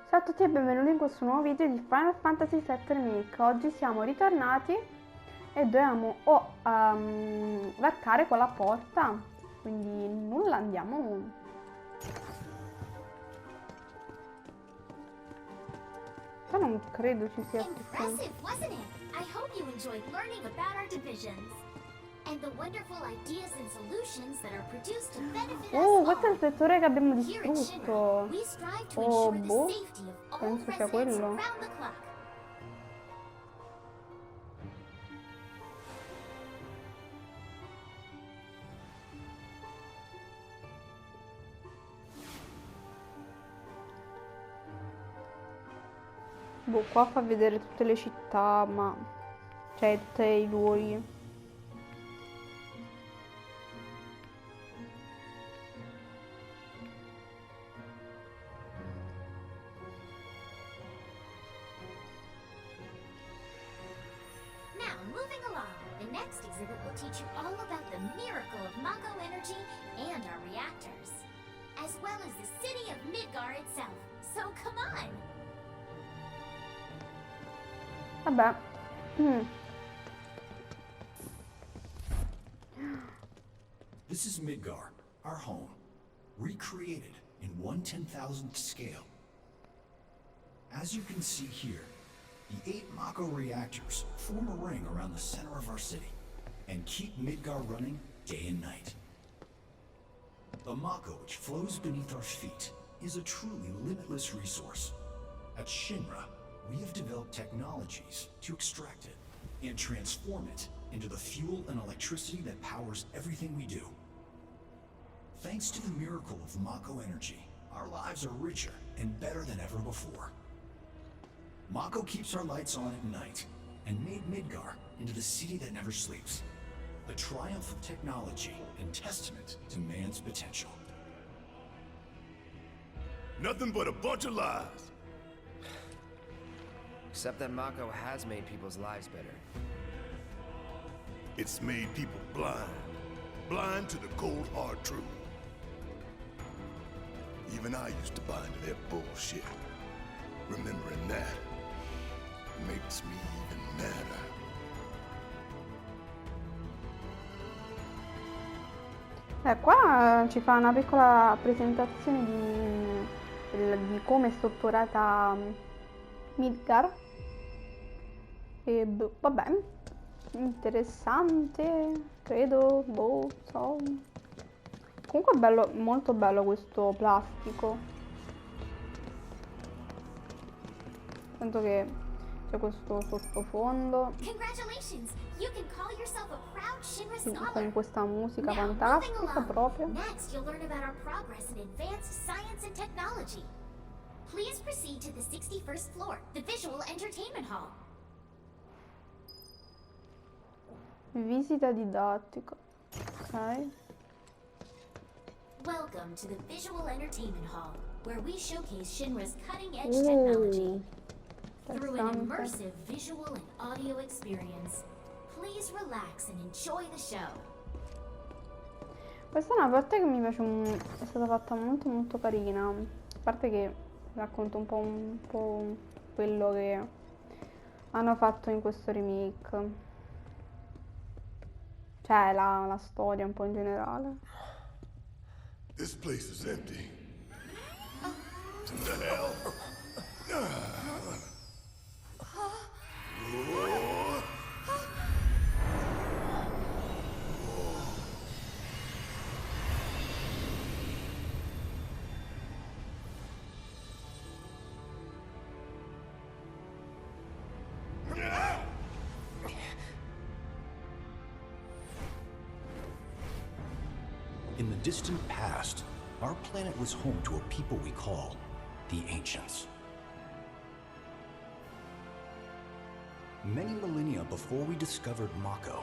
Ciao a tutti e benvenuti in questo nuovo video di Final Fantasy VII Remake. Oggi siamo ritornati e dobbiamo varcare quella porta, quindi nulla, andiamo. Ma non credo ci sia Impressive, wasn't it? I hope you enjoyed learning about our divisions and the wonderful ideas and solutions that are produced to benefit us Questo è il all. settore che abbiamo Here at Shinra, distrutto. we strive to Oh, ensure the boh, safety of all penso sia residents quello. around the clock. Boh, qua fa vedere tutte le città, ma cioè tutti i luoghi. Now, moving along, the next exhibit will teach you all about the miracle of Mako energy and our reactors, as well as the city of Midgar itself. So come on! Vabbè. This is Midgar, our home, recreated in 1/10,000th scale. As you can see here, the 8 Mako reactors form a ring around the center of our city and keep Midgar running day and night. The Mako which flows beneath our feet is a truly limitless resource. At Shinra, we have developed technologies to extract it and transform it into the fuel and electricity that powers everything we do. Thanks to the miracle of Mako energy, our lives are richer and better than ever before. Mako keeps our lights on at night and made Midgar into the city that never sleeps. The triumph of technology and testament to man's potential. Nothing but a bunch of lies. Except that Mako has made people's lives better. It's made people blind. Blind to the cold, hard truth. Even I used to buy into their bullshit. Remembering that makes me even madder. Qua ci fa una piccola presentazione di come è strutturata Midgar. E vabbè, interessante, credo, boh, so. Comunque è bello, molto bello questo plastico. Sento che c'è questo sottofondo Congratulations! You can call yourself a proud Shinra con scholar. questa musica Now, moving fantastica along. proprio. Next, you'll learn about our progress in advanced science and technology. Please proceed to the 61st floor, the Visual Entertainment Hall. Visita didattica. Ok. Welcome to the Visual Entertainment Hall, where we showcase Shinra's cutting-edge technology through an Interessante. immersive visual and audio experience. Please relax and enjoy the show. Questa è una parte che mi piace, è stata fatta molto molto carina. A parte che racconta un po' quello che hanno fatto in questo remake. Cioè la storia un po' in generale. This place is empty. What the hell? In the distant past, our planet was home to a people we call the Ancients. Many millennia before we discovered Mako,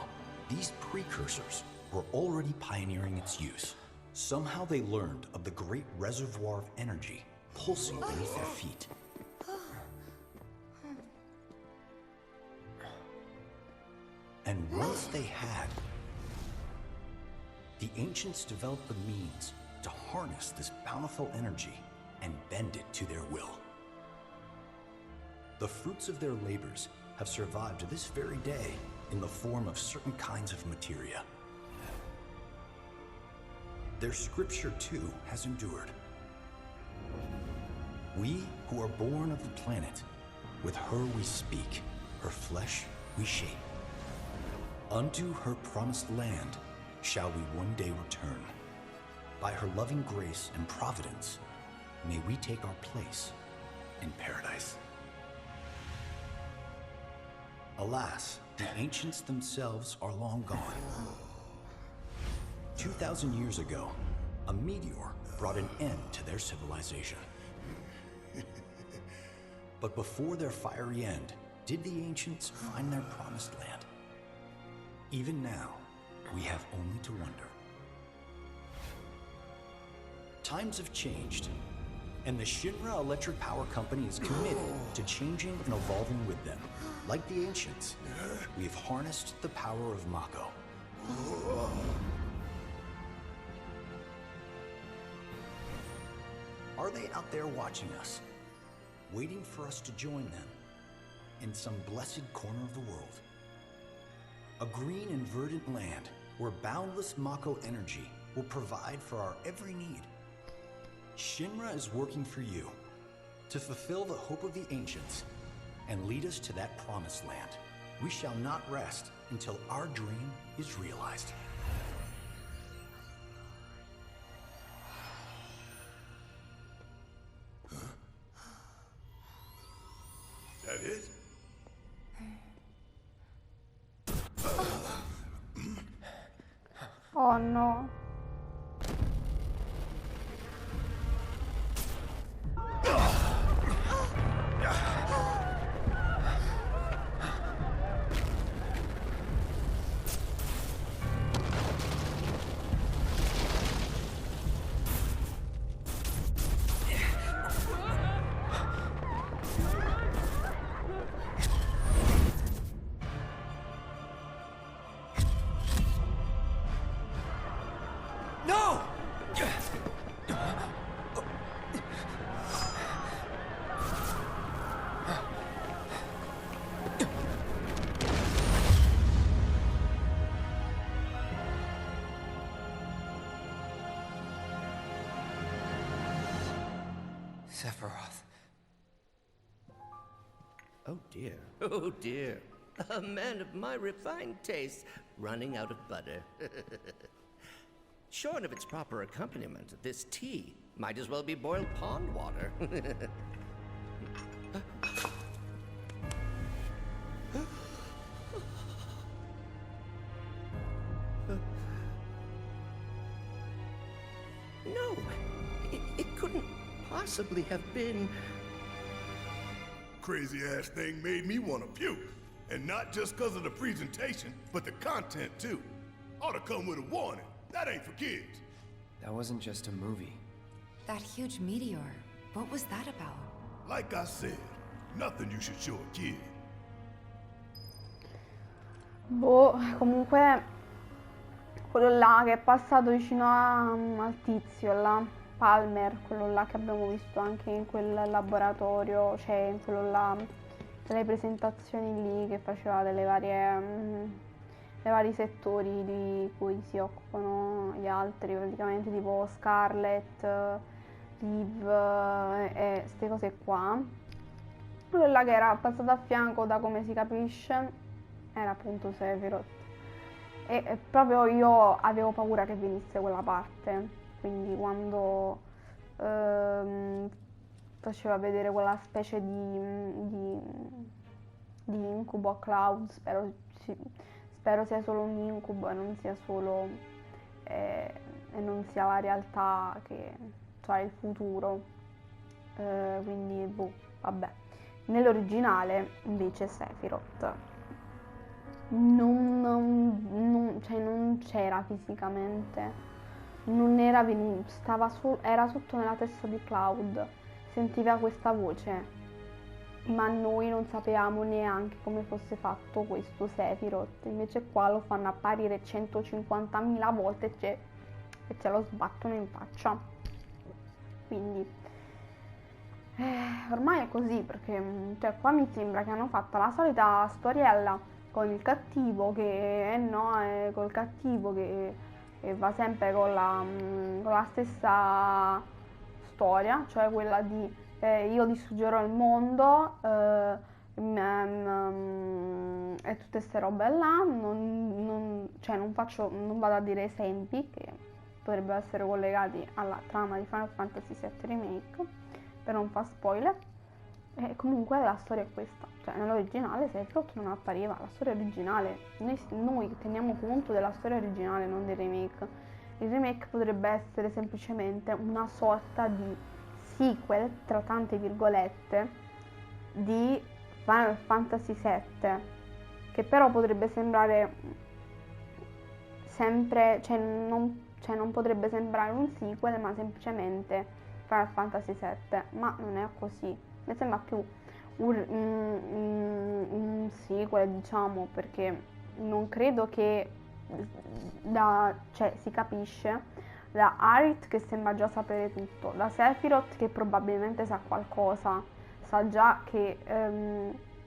these precursors were already pioneering its use. Somehow they learned of the great reservoir of energy pulsing beneath their feet. And once they had, the Ancients developed the means to harness this bountiful energy and bend it to their will. The fruits of their labors have survived to this very day in the form of certain kinds of materia. Their scripture, too, has endured. We who are born of the planet, with her we speak, her flesh we shape. Unto her promised land shall we one day return. By her loving grace and providence, may we take our place in paradise. Alas, the ancients themselves are long gone. 2,000 years ago, a meteor brought an end to their civilization. But before their fiery end, did the ancients find their promised land? Even now, we have only to wonder. Times have changed, and the Shinra Electric Power Company is committed to changing and evolving with them. Like the ancients, we have harnessed the power of Mako. Are they out there watching us, waiting for us to join them in some blessed corner of the world? A green and verdant land where boundless Mako energy will provide for our every need. Shinra is working for you to fulfill the hope of the ancients and lead us to that promised land. We shall not rest until our dream is realized. That it? Oh no. No! Sephiroth. Oh dear, oh dear. A man of my refined taste running out of butter. Shorn of its proper accompaniment, this tea might as well be boiled pond water. No, it couldn't possibly have been. Crazy ass thing made me want to puke. And not just because of the presentation, but the content too. Ought to come with a warning. That ain't for kids. That wasn't just a movie. That huge meteor, what was that about? Like I said, nothing you should show a kid. Boh, comunque quello là che è passato vicino al tizio là, Palmer, quello là che abbiamo visto anche in quel laboratorio, cioè in quello là, delle presentazioni lì che faceva delle varie dei vari settori di cui si occupano gli altri, praticamente tipo Scarlet, Liv e queste cose qua. Quello là che era passato a fianco, da come si capisce, era appunto Sephiroth. E proprio io avevo paura che venisse quella parte, quindi quando faceva vedere quella specie di incubo a Cloud, spero sia solo un incubo e non sia solo e non sia la realtà, che cioè il futuro, quindi boh, vabbè. Nell'originale invece Sephiroth cioè non c'era fisicamente, non era venuto, era sotto nella testa di Cloud, sentiva questa voce, ma noi non sapevamo neanche come fosse fatto questo Sephiroth. Invece qua lo fanno apparire 150.000 volte e ce lo sbattono in faccia. Quindi Ormai è così perché cioè, qua mi sembra che hanno fatto la solita storiella con il cattivo che no, col cattivo che va sempre con la stessa storia, cioè quella di io distruggerò il mondo e tutte queste robe là, cioè non vado a dire esempi che potrebbero essere collegati alla trama di Final Fantasy VII Remake per non far spoiler. E comunque la storia è questa, cioè nell'originale Sephiroth non appariva, la storia originale, noi teniamo conto della storia originale, non del remake. Il remake potrebbe essere semplicemente una sorta di sequel, tra tante virgolette, di Final Fantasy VII, che però potrebbe sembrare sempre, cioè non potrebbe sembrare un sequel, ma semplicemente Final Fantasy VII, ma non è così. Mi sembra più un sequel, diciamo, perché non credo che cioè si capisce da Aerith che sembra già sapere tutto, da Sephiroth che probabilmente sa qualcosa, sa già che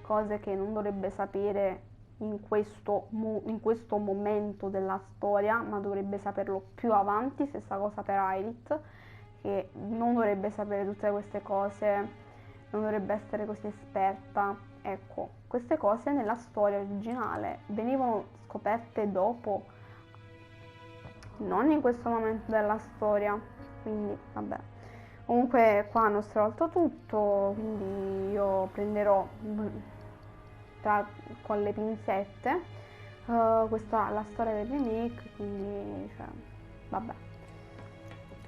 cose che non dovrebbe sapere in questo momento della storia, ma dovrebbe saperlo più avanti. Stessa cosa per Aerith, che non dovrebbe sapere tutte queste cose, non dovrebbe essere così esperta. Ecco, queste cose nella storia originale venivano scoperte dopo, non in questo momento della storia, quindi vabbè. Comunque qua hanno stravolto tutto, quindi io prenderò con le pinzette questa è la storia del remake, quindi cioè, vabbè.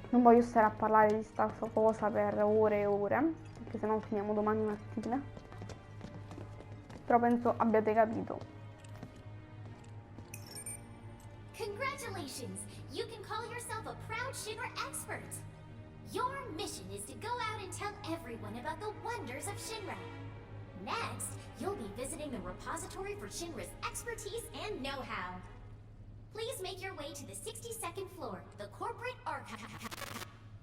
Non voglio stare a parlare di sta cosa per ore e ore, perché sennò finiamo domani mattina. Però penso abbiate capito. Congratulations! You can call yourself a proud Shinra expert! Your mission is to go out and tell everyone about the wonders of Shinra. Next, you'll be visiting the repository for Shinra's expertise and know-how. Please make your way to the 62nd floor, the corporate archive.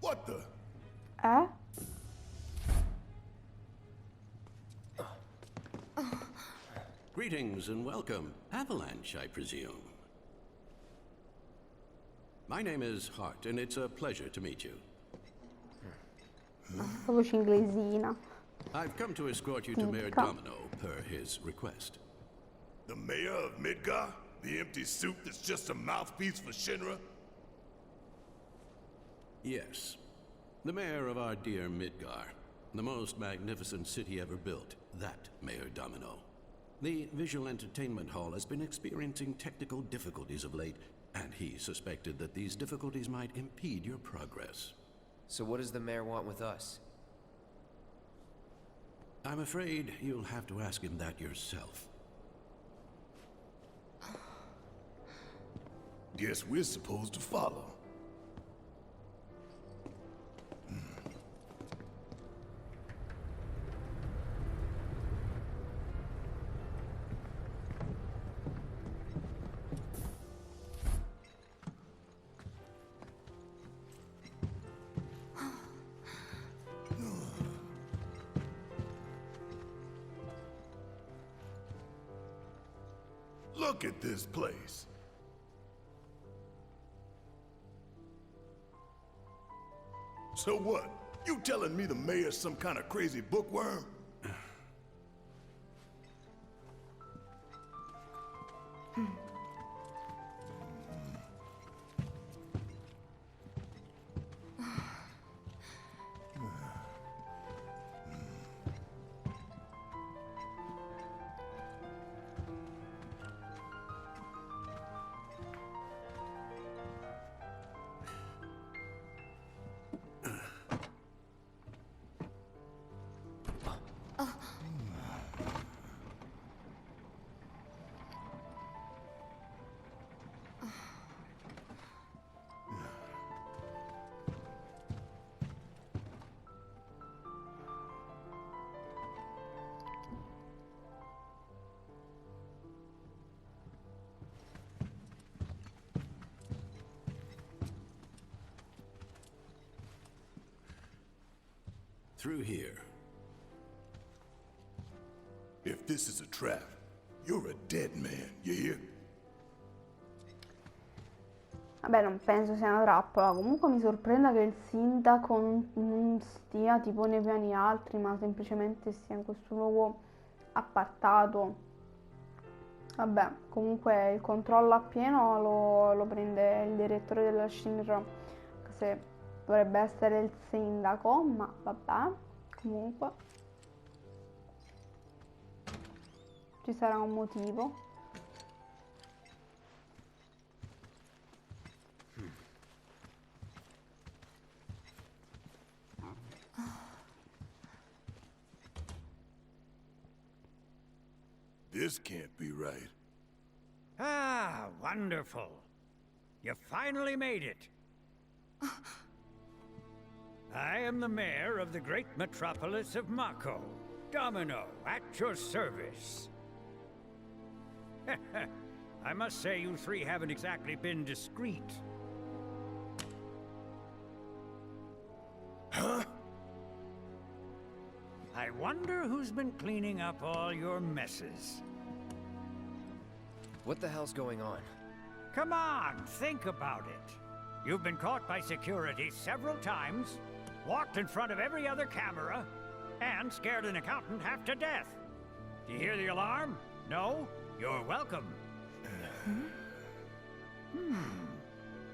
What the? Greetings and welcome. Avalanche, I presume. My name is Hart, and it's a pleasure to meet you. Voce inglesina. I've come to escort you to Mayor Domino, per his request. The mayor of Midgar? The empty suit that's just a mouthpiece for Shinra? Yes. The mayor of our dear Midgar. The most magnificent city ever built. That Mayor Domino. The visual entertainment hall has been experiencing technical difficulties of late, and he suspected that these difficulties might impede your progress. So what does the mayor want with us? I'm afraid you'll have to ask him that yourself. Guess we're supposed to follow. Look at this place. So what? You telling me the mayor's some kind of crazy bookworm? Through here. If this is a trap, you're a dead man, you hear? Vabbè, non penso sia una trappola. Comunque mi sorprende che il sindaco non stia tipo nei piani altri, ma semplicemente stia in questo luogo appartato. Vabbè, comunque il controllo appieno lo prende il direttore della Shinra, che dovrebbe essere il sindaco, ma vabbè, comunque ci sarà un motivo. This can't be right. Ah, wonderful. You finally made it. I am the mayor of the great metropolis of Mako. Domino, at your service. I must say you three haven't exactly been discreet. Huh? I wonder who's been cleaning up all your messes. What the hell's going on? Come on, think about it. You've been caught by security several times, walked in front of every other camera, and scared an accountant half to death. Do you hear the alarm? No? You're welcome.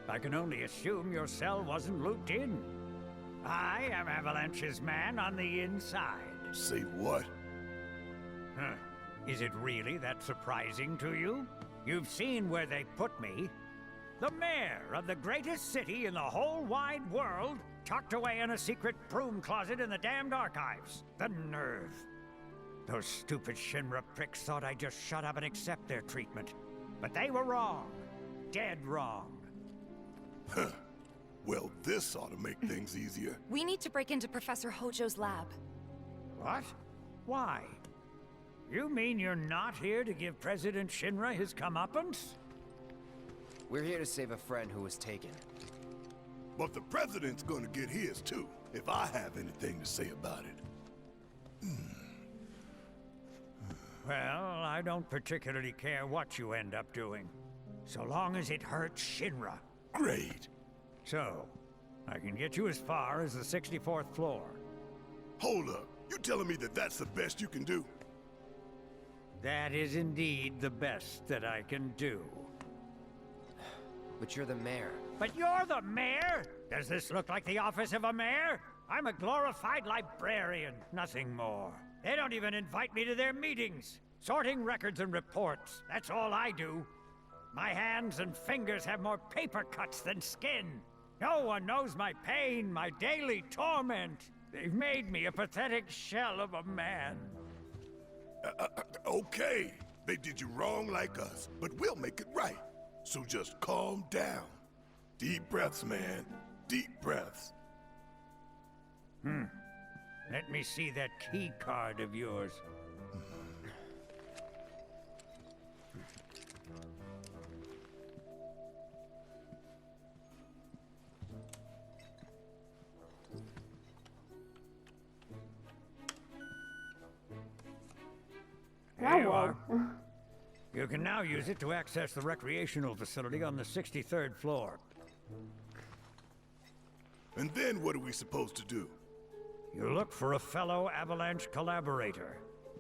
I can only assume your cell wasn't looped in. I am Avalanche's man on the inside. Say what? Huh. Is it really that surprising to you? You've seen where they put me. The mayor of the greatest city in the whole wide world, tucked away in a secret broom closet in the damned archives. The nerve. Those stupid Shinra pricks thought I'd just shut up and accept their treatment. But they were wrong. Dead wrong. Huh. Well, this ought to make things easier. We need to break into Professor Hojo's lab. What? Why? You mean you're not here to give President Shinra his comeuppance? We're here to save a friend who was taken. But the president's gonna get his too, if I have anything to say about it. Well, I don't particularly care what you end up doing, so long as it hurts Shinra. Great. So, I can get you as far as the 64th floor. Hold up. You telling me that that's the best you can do? That is indeed the best that I can do. But you're the mayor. But you're the mayor? Does this look like the office of a mayor? I'm a glorified librarian, nothing more. They don't even invite me to their meetings. Sorting records and reports, that's all I do. My hands and fingers have more paper cuts than skin. No one knows my pain, my daily torment. They've made me a pathetic shell of a man. Okay. They did you wrong like us, but we'll make it right. So just calm down. Deep breaths, man. Deep breaths. Let me see that key card of yours. There you are. You can now use it to access the recreational facility on the 63rd floor. And then what are we supposed to do? You look for a fellow Avalanche collaborator.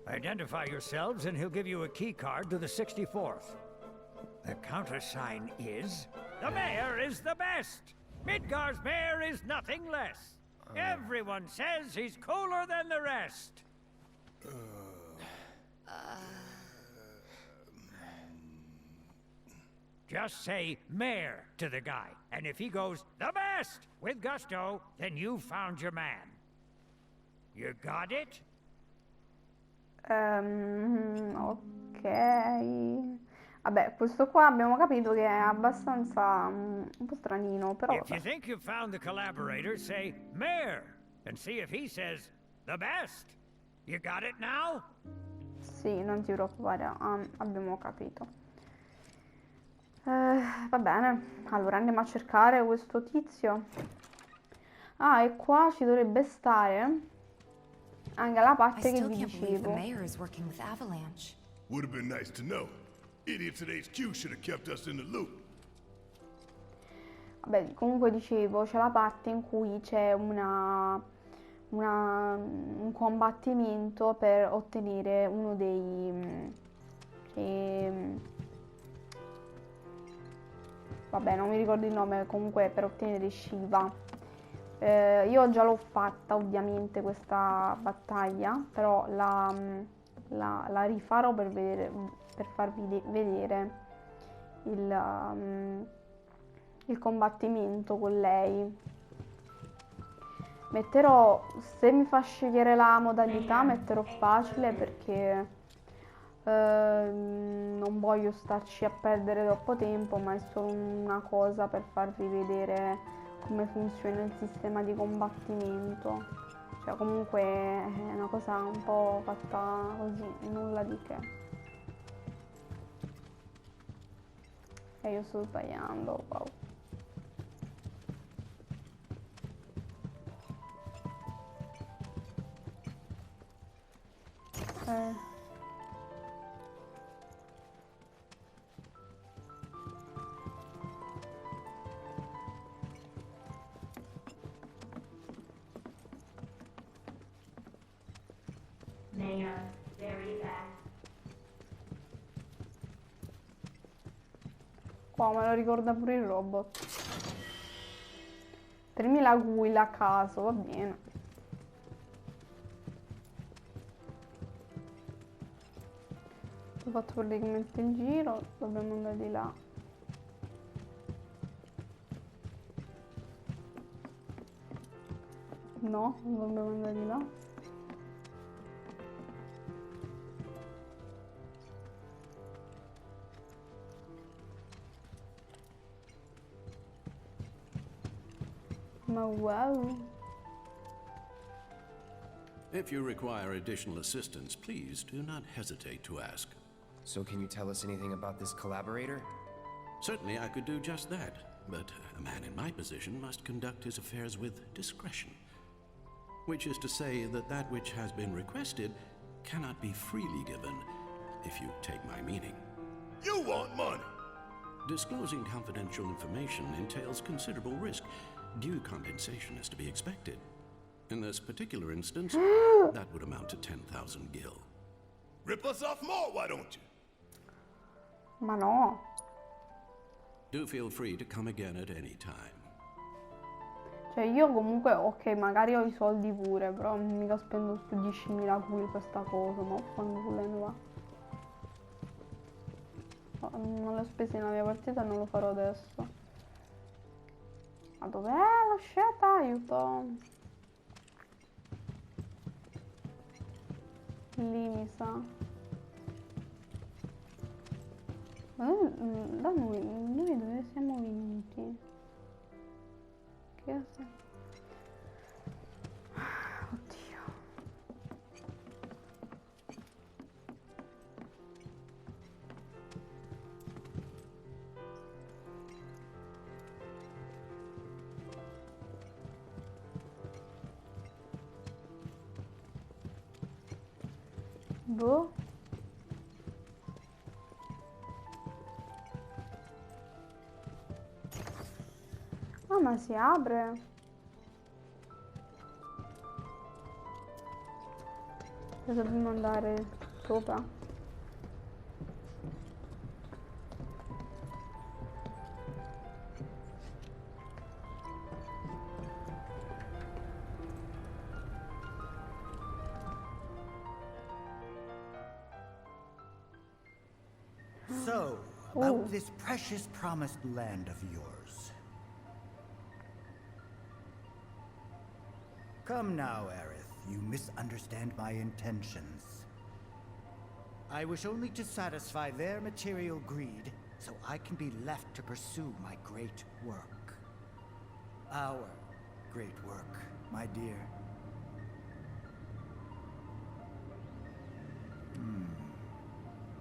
Identify yourselves and he'll give you a key card to the 64th. The countersign is... The mayor is the best! Midgar's mayor is nothing less! Everyone says he's cooler than the rest! Just say mayor to the guy, and if he goes, the best, with gusto, then you found your man. You got it? Ok. Vabbè, questo qua abbiamo capito che è abbastanza un po' stranino, però If you think you've found the collaborator, say mayor, and see if he says the best. You got it now? sì, non ti preoccupare, abbiamo capito. Va bene, allora andiamo a cercare questo tizio. Ah, e qua ci dovrebbe stare anche la I parte che still vi can't believe the dicevo. mayor is working with Avalanche. Would have been nice to know. Idiots at HQ should have kept us in the loop. Vabbè, comunque dicevo, c'è la parte in cui c'è un combattimento per ottenere uno vabbè, non mi ricordo il nome, comunque per ottenere Shiva. Io già l'ho fatta ovviamente questa battaglia, però la rifarò per farvi vedere il combattimento con lei. Se mi fa scegliere la modalità, metterò facile perché non voglio starci a perdere troppo tempo, ma è solo una cosa per farvi vedere come funziona il sistema di combattimento. Cioè comunque è una cosa un po' fatta così, nulla di che. E io sto sbagliando, wow. Qua me lo ricorda pure il robot. 3000 guil a caso, va bene. Ho fatto praticamente il giro, dobbiamo andare di là. No, non dobbiamo andare di là. Ma wow. If you require additional assistance, please do not hesitate to ask. So can you tell us anything about this collaborator? Certainly I could do just that, but a man in my position must conduct his affairs with discretion. Which is to say that that which has been requested cannot be freely given, if you take my meaning. You want money! Disclosing confidential information entails considerable risk. Due compensation is to be expected. In this particular instance, that would amount to 10,000 gil. Rip us off more, why don't you? Ma no. Do feel free to come again at any time. Cioè io comunque, ok, magari ho i soldi pure, però mica spendo su 10.000 qui per sta cosa, ma quando ne va. Non le ho spese nella mia partita e non lo farò adesso. Ma dov'è la scelta? Aiuto. Lì mi sa. Ma noi dove siamo venuti? Che cosa? Oddio. Boh. Ah, ma si apre. Dobbiamo andare sopra. So, about this precious promised land of yours. Come now, Aerith, you misunderstand my intentions. I wish only to satisfy their material greed, so I can be left to pursue my great work. Our great work, my dear.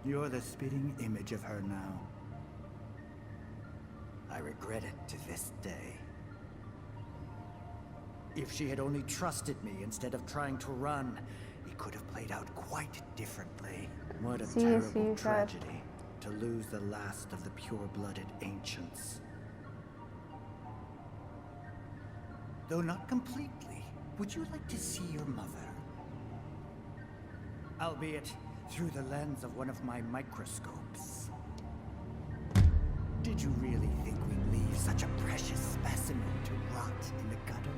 You're the spitting image of her now. I regret it to this day. If she had only trusted me instead of trying to run, it could have played out quite differently. What a terrible tragedy to lose the last of the pure-blooded ancients. Though not completely, would you like to see your mother? Albeit through the lens of one of my microscopes. Did you really think we'd leave such a precious specimen to rot in the gutter?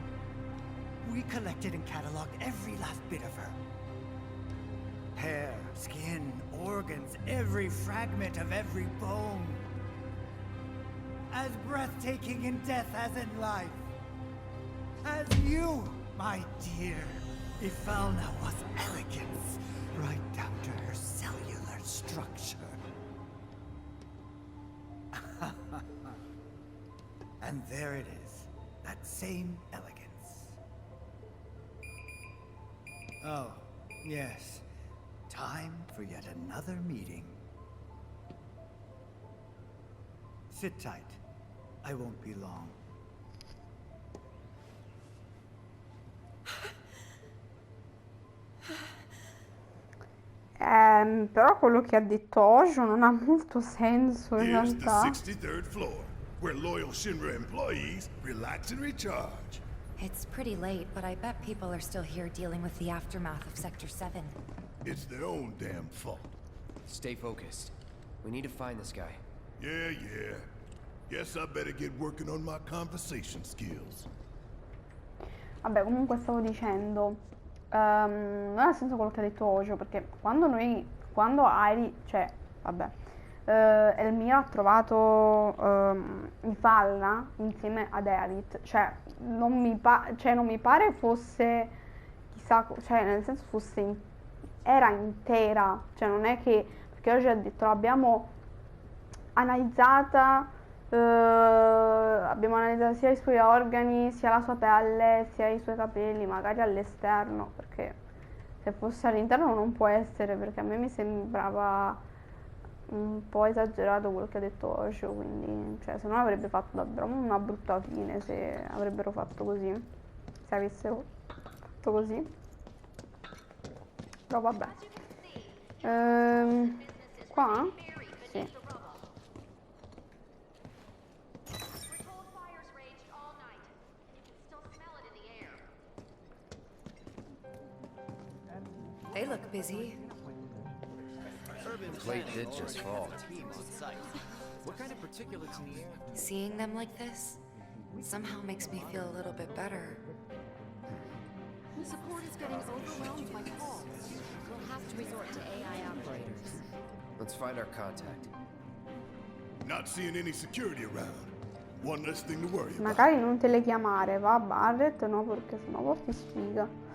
We collected and cataloged every last bit of her. Hair, skin, organs, every fragment of every bone. As breathtaking in death as in life. As you, my dear. If Fauna was elegance, right down to her cellular structure. And there it is, that same elegance. Oh, yes. Time for yet another meeting. Sit tight. I won't be long. Però quello che ha detto Ojo non ha molto senso in Here's the realtà. 63rd floor, where loyal Shinra employees relax and recharge. It's pretty late, but I bet people are still here dealing with the aftermath of Sector 7. It's their own damn fault. Stay focused. We need to find this guy. Yeah. Guess I better get working on my conversation skills. Vabbè, comunque stavo dicendo, non ha senso quello che ha detto Ojo, perché quando Airi, cioè, vabbè, Elmira ha trovato Ifalna insieme ad Erit, cioè non mi pare fosse, chissà, cioè nel senso era intera, cioè non è che, perché Ojo ha detto l'abbiamo analizzata, sia i suoi organi, sia la sua pelle, sia i suoi capelli, magari all'esterno, perché se fosse all'interno non può essere, perché a me mi sembrava un po' esagerato quello che ha detto Osho, quindi cioè, se no avrebbe fatto davvero una brutta fine se avrebbero fatto così, se avessero fatto così, però vabbè. Qua? Sì. They look busy. The plate did just fall. What kind of particulates in the air? Seeing them like this somehow makes me feel a little bit better. The support is getting overwhelmed by calls. We'll have to resort to AI operators. Let's find our contact. Not seeing any security around. One less thing to worry about. Magari non telechiamare, va a Barret, no, perché sennò poi ti sfiga.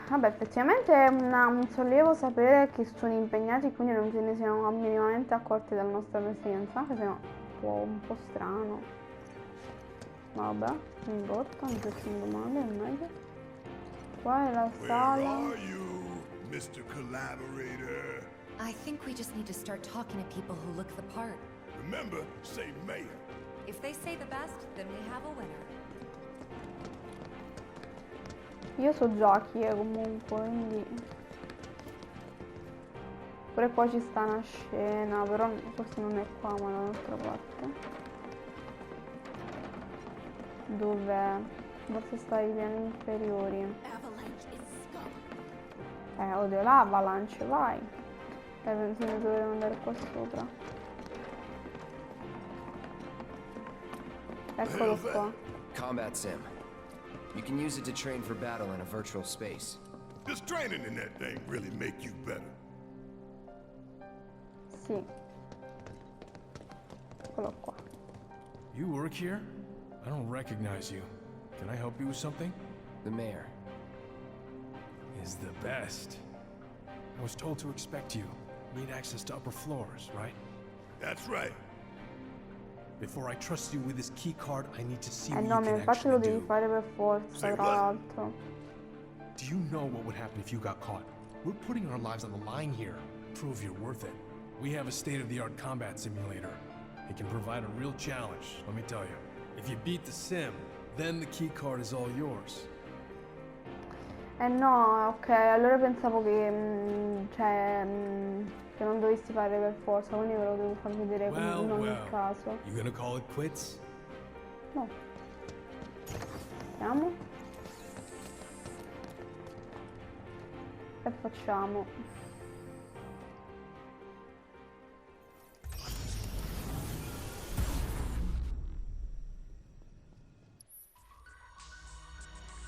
Vabbè, effettivamente è un sollievo sapere che sono impegnati e quindi non se ne siano minimamente accorti della nostra presenza, anche se no un po' strano. Vabbè, non importa, non c'è più male, è meglio. Qua è la sala. Where are you, Mr. Collaborator? I think we just need to start talking to people who look the part. Remember, say mayor. If they say the best, then we have a winner. Io so già chi è comunque, quindi pure qua ci sta una scena, però forse non è qua ma da un'altra parte. Dov'è? Forse sta ai piani inferiori. Oddio, l'avalanche, vai! Penso che dovevo andare qua sopra. Eccolo qua. Combat sim. You can use it to train for battle in a virtual space. Does training in that thing really make you better? Sì. Eccolo qua. You work here? I don't recognize you. Can I help you with something? The mayor is the best. I was told to expect you. Need access to upper floors, right? That's right. Before I trust you with this key card, I need to see what no, you can infatti lo actually devi do. fare per forza, tra l'altro. Do you know what would happen if you got caught? We're putting our lives on the line here. Prove you're worth it. We have a state-of-the-art combat simulator. It can provide a real challenge, let me tell you. If you beat the sim, Then the key card is all yours. Eh no, ok, allora pensavo che, che non dovessi fare per forza, quindi ve lo devo far vedere in ogni caso. You gonna call it quits? No. Vediamo. E facciamo.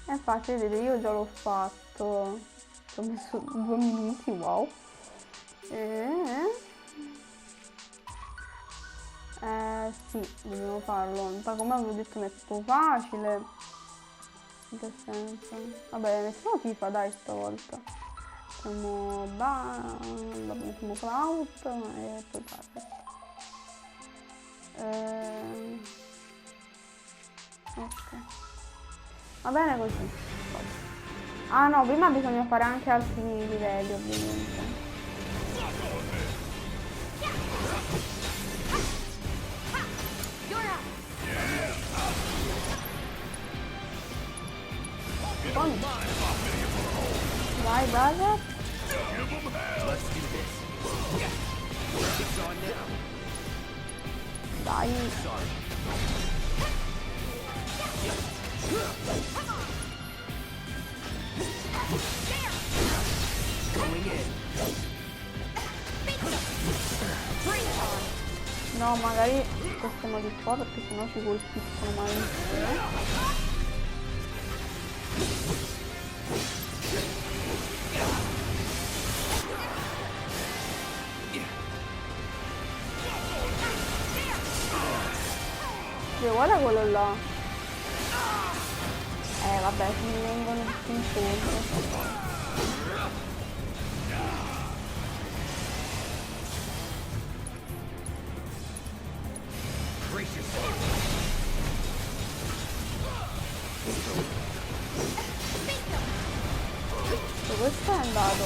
Infatti vedete io già l'ho fatto, ci ho messo 2 minuti, wow. Sì, dobbiamo farlo, come avevo detto metto facile, in che senso? Vabbè, mettiamo FIFA dai stavolta, mettiamo Cloud e poi parlo. Ok. Va bene così. Ah no, prima bisogna fare anche altri livelli ovviamente. Vai, dai. Dai. No, magari spostiamo di qua perché sennò ci colpiscono malissimo. Guarda quello là. Vabbè, mi vengono tutti incontro. Questo è andato.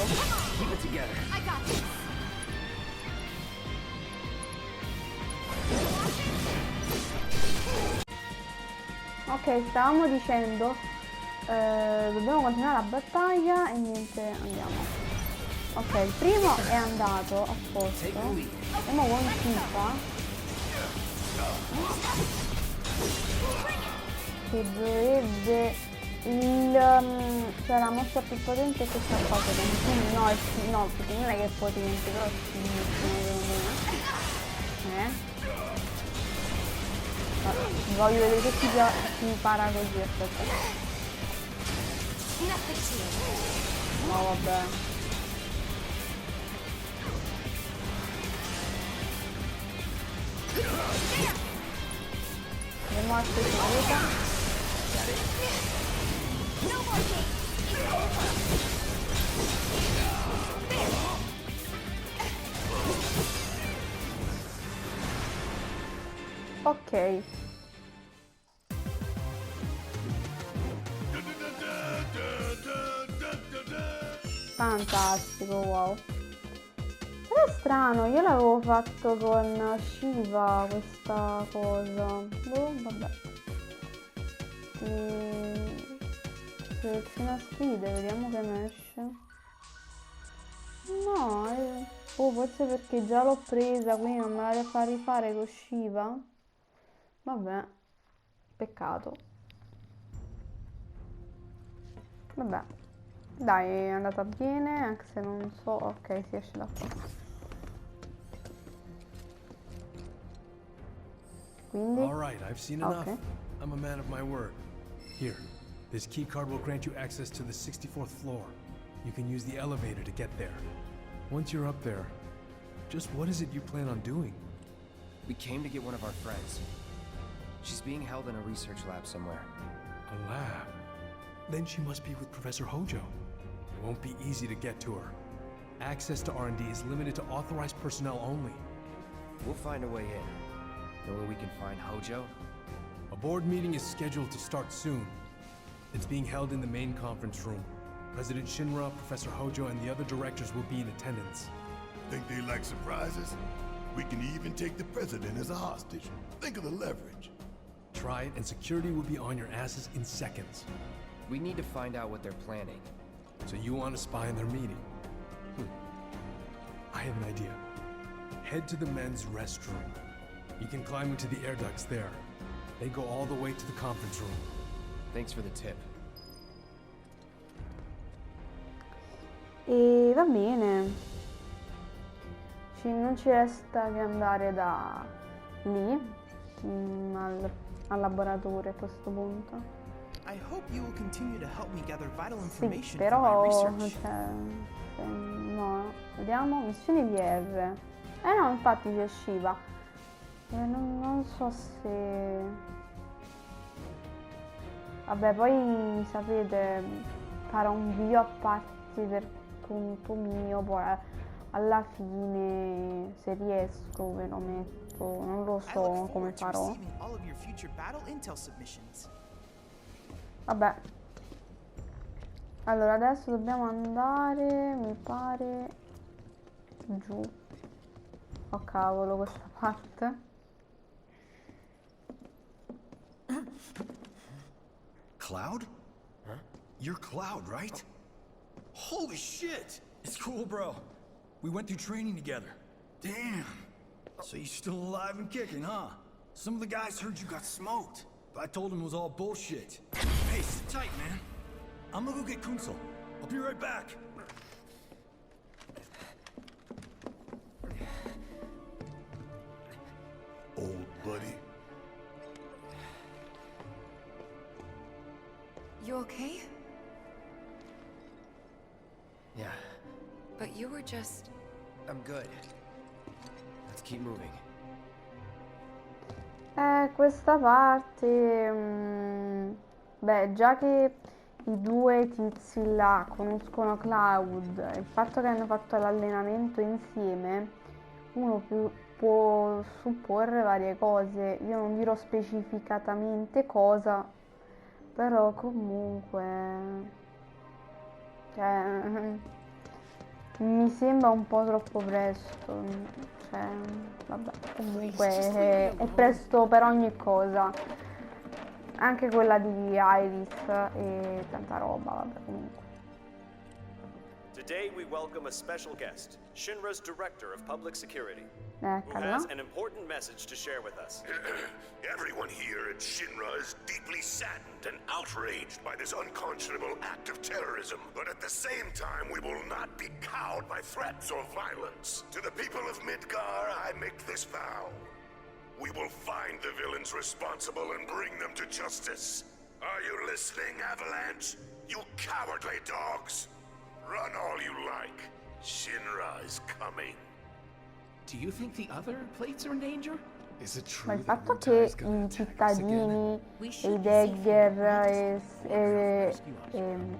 Ok, stavamo dicendo dobbiamo continuare la battaglia e niente, andiamo. Ok, il primo è andato a posto. Andiamo con FIFA che dovrebbe cioè la mossa più potente è questa qua, quindi no, perché non è che è potente, però è fighissimo secondo me. Voglio vedere che si impara così, aspetta. No, vabbè. Andiamo a questa ok. Fantastico, wow. Però è strano, io l'avevo fatto con Shiva questa cosa. Boh, vabbè. Seleziona sfide, vediamo che ne esce. No, forse perché già l'ho presa, quindi non me la devo far rifare con Shiva. Vabbè, peccato. Vabbè, dai, è andata bene, anche se non so. Ok, si esce da qua. Quindi all right, I've seen enough. I'm a man of my word. Here, this key card will grant you access to the 64th floor. You can use the elevator to get there. Once you're up there, just what is it you plan on doing? We came to get one of our friends. She's being held in a research lab somewhere. A lab? Then she must be with Professor Hojo. It won't be easy to get to her. Access to R&D is limited to authorized personnel only. We'll find a way in. Know where we can find Hojo? A board meeting is scheduled to start soon. It's being held in the main conference room. President Shinra, Professor Hojo, and the other directors will be in attendance. Think they like surprises? We can even take the president as a hostage. Think of the leverage. try it, and security will be on your asses in seconds. We need to find out what they're planning. So you want to spy in their meeting? I have an idea. Head to the men's restroom. You can climb into the air ducts there. They go all the way to the conference room. Thanks for the tip. E va bene. Non ci resta che andare da lì al laboratorio a questo punto. Sì, però cioè, no, vediamo missioni VR. No, infatti ci usciva. Non so se... Vabbè, poi sapete, farò un video a parte per conto mio, poi alla fine se riesco ve lo metto, non lo so come farò. Vabbè, allora adesso dobbiamo andare, mi pare, giù. Oh cavolo, questa parte. Cloud? Huh? You're Cloud, right? Holy shit! It's cool, bro. We went through training together. Damn. So you're still alive and kicking, huh? Some of the guys heard you got smoked, but I told them it was all bullshit. Hey, sit tight, man. I'm gonna go get Kunsel. I'll be right back. Old buddy. You okay? Yeah, But you were just... I'm good. Let's keep moving. Questa parte... beh, già che i due tizi là conoscono Cloud, il fatto che hanno fatto l'allenamento insieme, uno può supporre varie cose. Io non dirò specificatamente cosa, però comunque... cioè, mi sembra un po' troppo presto. Cioè, vabbè, comunque è presto per ogni cosa. Anche quella di Iris e tanta roba, vabbè, comunque. Today we welcome a special guest, Shinra's Director of Public Security, who Eccola. has an important message to share with us. Everyone here at Shinra is deeply saddened and outraged by this unconscionable act of terrorism. But at the same time, we will not be cowed by threats or violence. To the people of Midgar, I make this vow. We will find the villains responsible and bring them to justice. Are you listening, Avalanche? You cowardly dogs! Run all you like. Shinra is coming. Do you think the other plates are in danger? Is it Ma true il that fatto Wu che Tai's gonna i attack us again? cittadini, i Dagger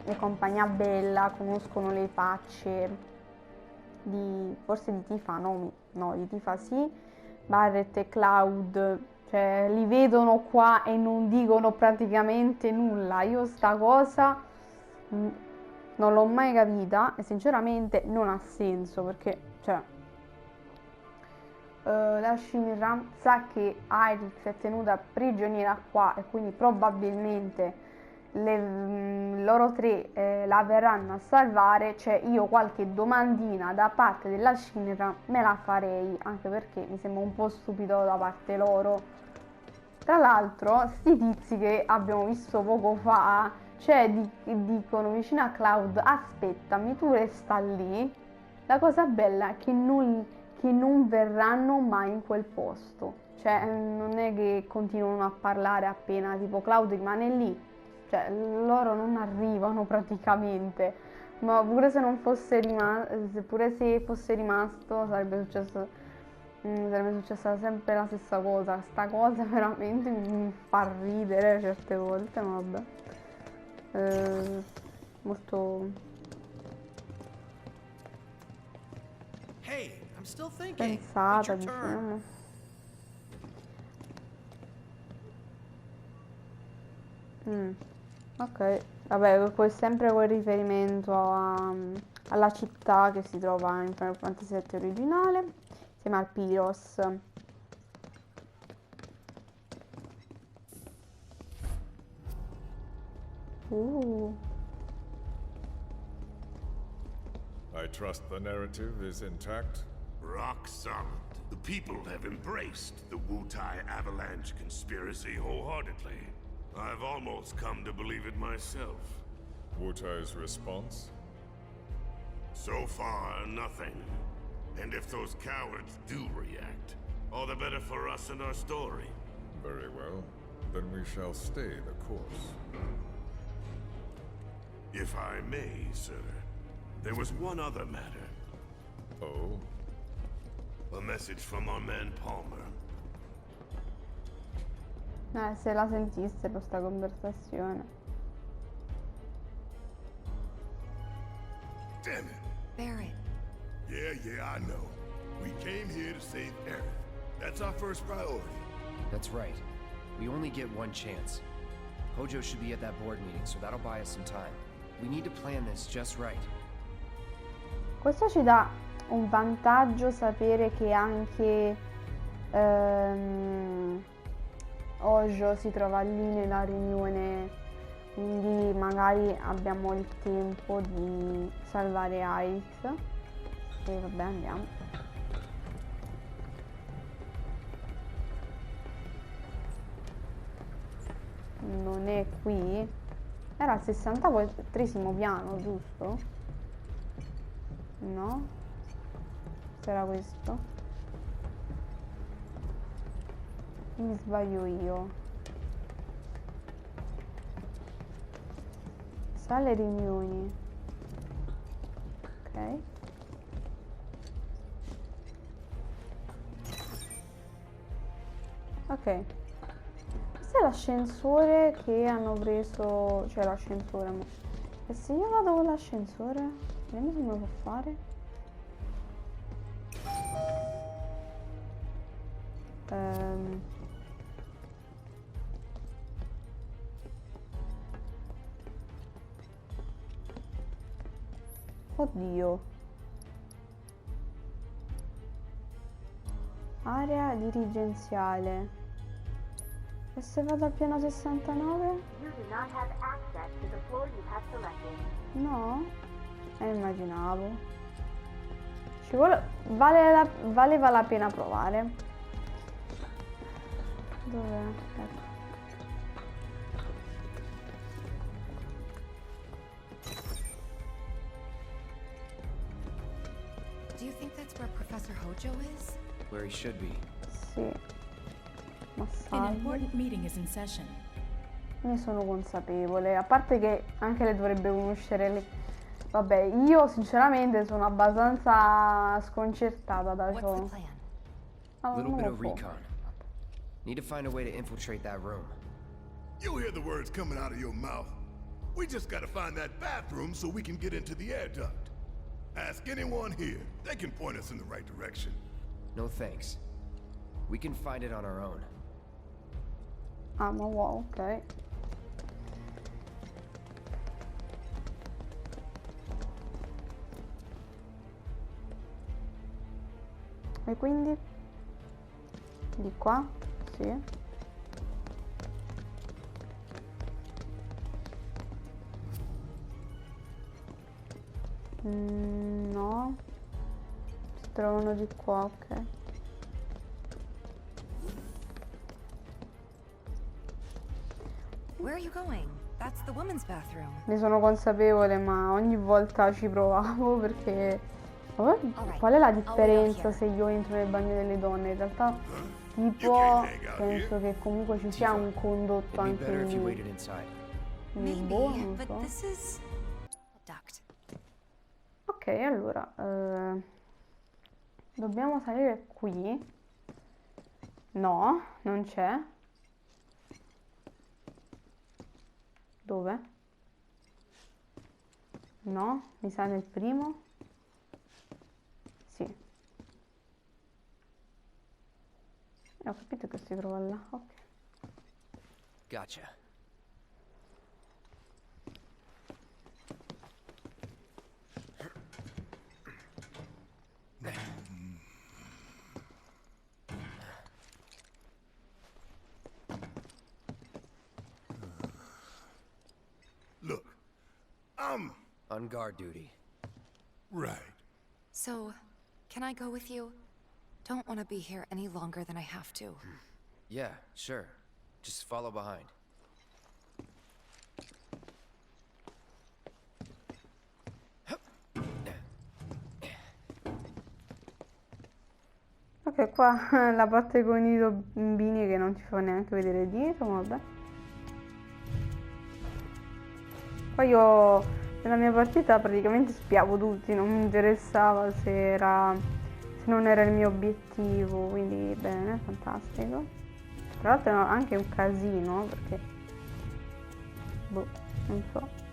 e compagnia bella conoscono le facce di, forse di Tifa, no, di Tifa sì, Barret e Cloud, cioè li vedono qua e non dicono praticamente nulla. Io sta cosa non l'ho mai capita e sinceramente non ha senso, perché cioè la Shinra sa che Iris è tenuta prigioniera qua e quindi probabilmente loro tre la verranno a salvare. Cioè io qualche domandina da parte della Shinra me la farei, anche perché mi sembra un po' stupido da parte loro. Tra l'altro sti tizi che abbiamo visto poco fa, cioè dicono vicino a Cloud: aspettami, tu resta lì. La cosa bella è che non verranno mai in quel posto, cioè non è che continuano a parlare appena tipo Cloud rimane lì, cioè loro non arrivano praticamente. Ma pure se non fosse rimasto, pure se fosse rimasto sarebbe successa sempre la stessa cosa. Sta cosa veramente mi fa ridere certe volte, ma vabbè. Molto Hey, I'm still thinking. It's pensata, your turn. diciamo. Ok, vabbè, poi sempre quel riferimento alla città che si trova in Final Fantasy VII originale, insieme al Pyros. I trust the narrative is intact? Rock solid. The people have embraced the Wutai Avalanche conspiracy wholeheartedly. I've almost come to believe it myself. Wutai's response? So far, nothing. And if those cowards do react, all the better for us and our story. Very well. Then we shall stay the course. If I may, sir, there was one other matter. Oh? A message from our man Palmer. Se la sentissero sta conversazione. Damn it. Barrett. Yeah, I know. We came here to save Aerith. That's our first priority. That's right. We only get one chance. Hojo should be at that board meeting, so that'll buy us some time. We need to plan this just right. Questo ci dà un vantaggio sapere che anche Hojo si trova lì nella riunione, quindi magari abbiamo il tempo di salvare Aerith. E vabbè, andiamo. Non è qui? Era al 64esimo piano, giusto? No? C'era questo? Mi sbaglio io. Sale riunioni. Ok. Ok. Questo è l'ascensore che hanno preso. Cioè l'ascensore. E se io vado con l'ascensore? Vediamo se me lo può fare. Oddio. Area dirigenziale. E se vado al piano 69? No? Immaginavo. Ci vuole... valeva la pena provare. Dov'è? Ecco. Do you think that's where Professor Hojo is? Where he should be. Sì. Ma An salve. important meeting is in session. Ne sono consapevole. A parte che anche lei dovrebbe conoscere le... Vabbè, io sinceramente sono abbastanza sconcertata da ciò. Little bit of recon. Need to find a way to infiltrate that room. You hear the words coming out of your mouth. We just gotta find that bathroom so we can get into the air duct. Ask anyone here. They can point us in the right direction. No thanks. We can find it on our own. Ah, ma wow, ok. E quindi? Di qua? Sì. No. Si trovano di qua, ok. Where are you going? That's the women's bathroom. Ne sono consapevole, ma ogni volta ci provavo perché... Qual è la differenza se io entro nel bagno delle donne? In realtà, tipo, penso che comunque ci sia un condotto anche lì. Boh, non so. Ok, allora, dobbiamo salire qui. No, non c'è. Dove? No, mi sa nel primo. Sì. Ho capito che si trova là, ok. Gotcha. Look, On guard duty. Right. So, can I go with you? Don't want to be here any longer than I have to. Yeah, sure. Just follow behind. Ok, qua la parte con i bambini che non ci fa neanche vedere dietro, vabbè. Poi io nella mia partita praticamente spiavo tutti, non mi interessava se non era il mio obiettivo, quindi bene, fantastico. Tra l'altro è anche un casino, perché boh, non so.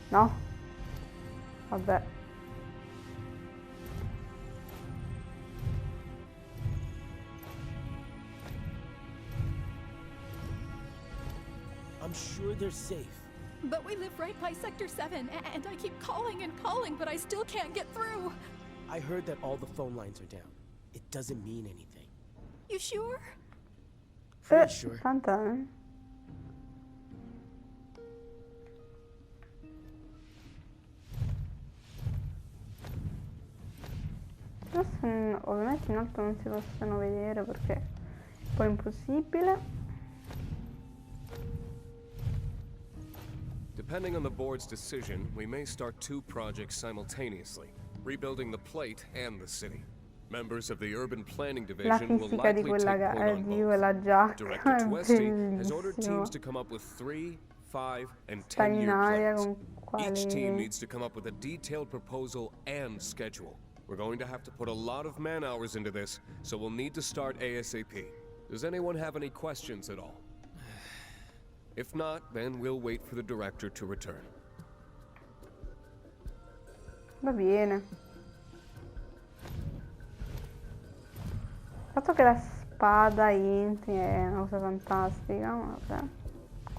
No? Vabbè. I'm sure they're safe. But we live right by Sector 7, and I keep calling and calling, but I still can't get through. I heard that all the phone lines are down. It doesn't mean anything. You sure? Pretty sure. Tanta, eh? Ovviamente in alto non si possono vedere perché è un po' impossibile. Depending on the board's decision, we may start 2 projects simultaneously, rebuilding the plate and the city. Members of the urban planning La division will fisica di likely take point on di quella both. giacca Director è Twesty has ordered bellissimo. teams to come up with 3, 5, and Sta 10-year in aria plans. con Each team quale... needs to come up with a detailed proposal and schedule. We're going to have to put a lot of man-hours into this, so we'll need to start ASAP. Does anyone have any questions at all? If not, then we'll wait for the director to return. Va bene. Il fatto che la spada entri è una cosa fantastica, ma vabbè.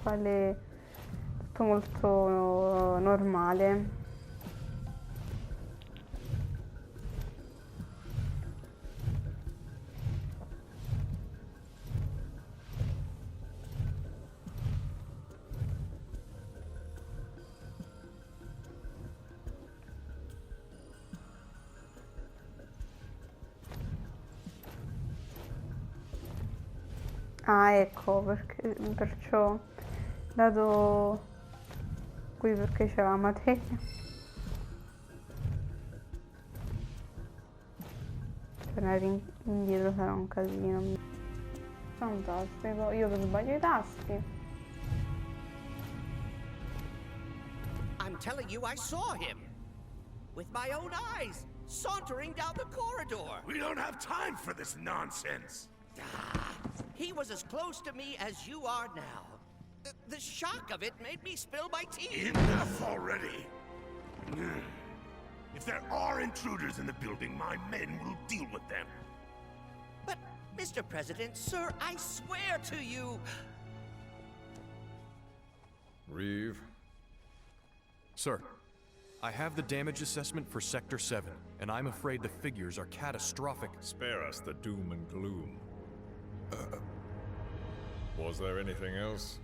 Quale tutto molto normale. Ah, ecco, perciò dato qui perché c'è la materia. Tornare indietro sarà un casino. Fantastico, io che sbaglio i tasti. I'm telling you, I saw him. With my own eyes, sauntering down the corridor. We don't have time for this nonsense. He was as close to me as you are now. The shock of it made me spill my tea. Enough already. If there are intruders in the building, my men will deal with them. But, Mr. President, sir, I swear to you... Reeve? Sir, I have the damage assessment for Sector 7, and I'm afraid the figures are catastrophic. Spare us the doom and gloom. Was there anything else?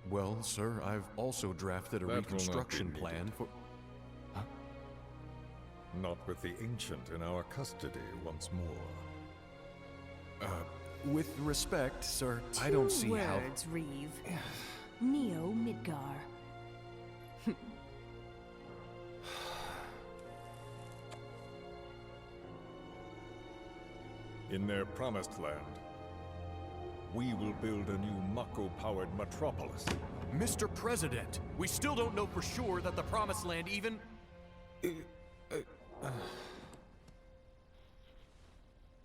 Well, sir, I've also drafted a That will not be reconstruction needed. plan for... Huh? Not with the Ancient in our custody once more. With respect, sir, I don't see how... words, Reeve. Neo Midgar. In their promised land, we will build a new Mako-powered metropolis. Mr. President, we still don't know for sure that the Promised Land even...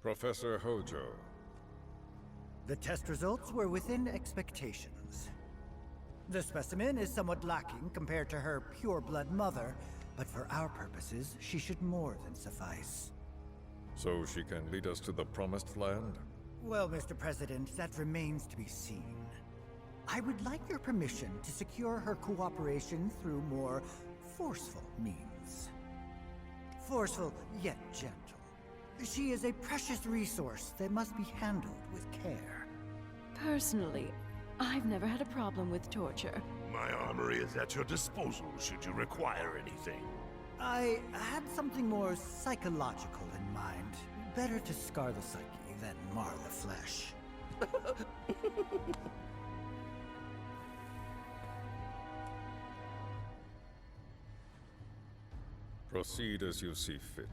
Professor Hojo. The test results were within expectations. The specimen is somewhat lacking compared to her pure-blood mother, but for our purposes, she should more than suffice. So she can lead us to the Promised Land? Well, Mr. President, that remains to be seen. I would like your permission to secure her cooperation through more forceful means. Forceful, yet gentle. She is a precious resource that must be handled with care. Personally, I've never had a problem with torture. My armory is at your disposal should you require anything. I had something more psychological in mind. Better to scar the psyche than mar the flesh. Proceed as you see fit.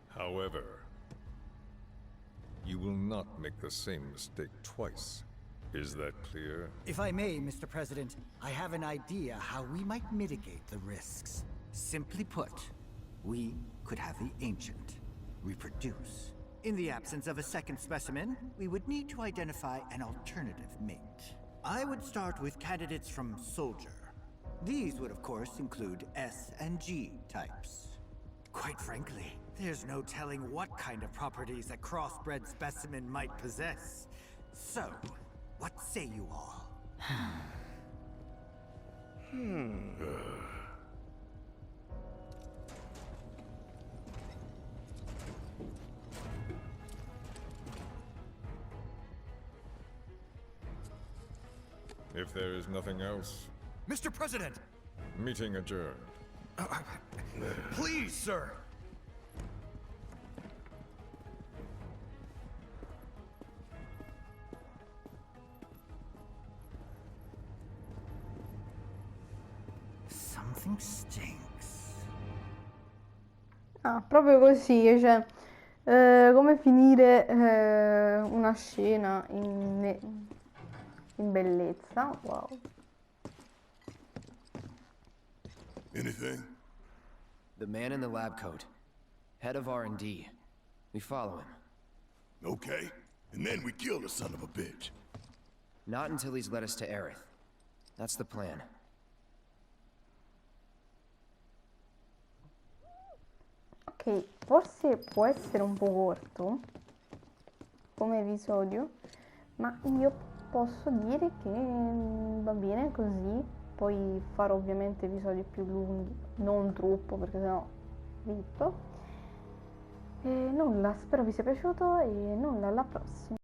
However, you will not make the same mistake twice. Is that clear? If I may, Mr. President, I have an idea how we might mitigate the risks. Simply put, we could have the Ancient reproduce. In the absence of a second specimen, we would need to identify an alternative mate. I would start with candidates from Soldier. These would, of course, include S and G types. Quite frankly, there's no telling what kind of properties a crossbred specimen might possess. So, what say you all? If there is nothing else, Mr. President! meeting adjourned. Please, sir! Something stinks. Ah, proprio così, cioè, come finire una scena in bellezza, wow. Anything? The man in the lab coat. Head of R&D. We follow him. Okay. And then we kill the son of a bitch. Not until he's led us to Aerith. That's the plan. Ok, forse può essere un po' corto come episodio, ma io posso dire che va bene così. Poi farò ovviamente episodi più lunghi, non troppo perché sennò rippo. E nulla, spero vi sia piaciuto e nulla, alla prossima.